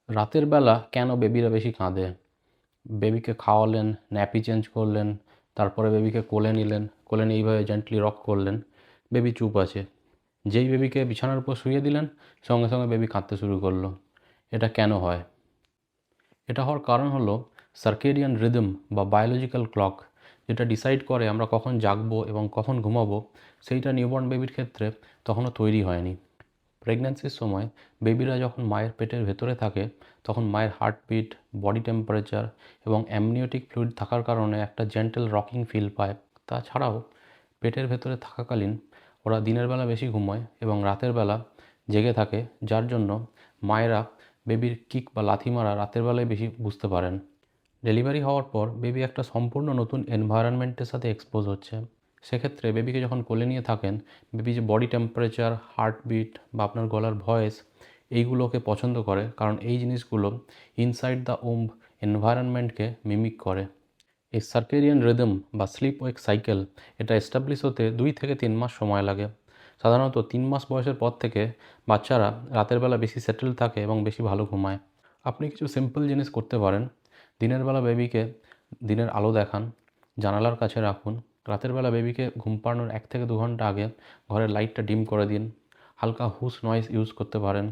রাতের বেলা কেন বেবিরা বেশি কাঁদে? বেবিকে খাওয়ালেন, ন্যাপি চেঞ্জ করলেন, তারপরে বেবিকে কোলে নিলেন, কোলে নিয়ে এইভাবে জেন্টলি রক করলেন, বেবি চুপ আছে। যেই বেবিকে বিছানার উপর শুইয়ে দিলেন, সঙ্গে সঙ্গে বেবি কাঁদতে শুরু করলো। এটা কেন হয়? এটা হওয়ার কারণ হলো সার্কেডিয়ান রিদম বা বায়োলজিক্যাল ক্লক, যেটা ডিসাইড করে আমরা কখন জাগবো এবং কখন ঘুমাবো, সেইটা নিউবর্ন বেবির ক্ষেত্রে তখনও তৈরি হয়নি। প্রেগন্যান্সির সময় বেবিরা যখন মায়ের পেটের ভেতরে থাকে, তখন মায়ের হার্টবিট, বডি টেম্পারেচার এবং অ্যামনিওটিক ফ্লুইড থাকার কারণে একটা জেন্টেল রকিং ফিল পায়। তাছাড়াও পেটের ভেতরে থাকাকালীন ওরা দিনের বেলা বেশি ঘুমোয় এবং রাতের বেলা জেগে থাকে, যার জন্য মায়েরা বেবির কিক বা লাথি মারা রাতের বেলায় বেশি বুঝতে পারেন। ডেলিভারি হওয়ার পর বেবি একটা সম্পূর্ণ নতুন এনভায়রনমেন্টের সাথে এক্সপোজ হচ্ছে। সেক্ষেত্রে বেবিকে যখন কোলে নিয়ে থাকেন, বেবি যে বডি টেম্পারেচার, হার্টবিট বা আপনার গলার ভয়েস, এইগুলোকে পছন্দ করে, কারণ এই জিনিসগুলো ইনসাইড দ্য ওম্ব এনভায়রনমেন্টকে মিমিক করে। এই সার্কেডিয়ান রিদম বা স্লিপ ওয়েক সাইকেল, এটা এস্টাবলিশ হতে 2 থেকে 3 মাস সময় লাগে। সাধারণত 3 মাস বয়সের পর থেকে বাচ্চারা রাতের বেলা বেশি সেটেল থাকে এবং বেশি ভালো ঘুমায়। আপনি কিছু সিম্পল জিনিস করতে পারেন। দিনের বেলা বেবিকে দিনের আলো দেখান, জানালার কাছে রাখুন। রাতের বেলা বেবিকে ঘুম পাড়ানোর 1 থেকে 2 ঘন্টা আগে ঘরের লাইটটা ডিম করে দিন। হালকা হুশ নয়েজ ইউজ করতে পারেন।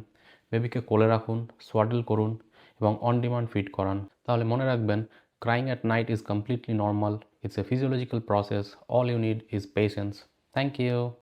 বেবিকে কোলে রাখুন, সোয়াডল করুন এবং অন ডিমান্ড ফিড করান। তাহলে মনে রাখবেন, crying at night is completely normal. It's a physiological process. All you need is patience. Thank you.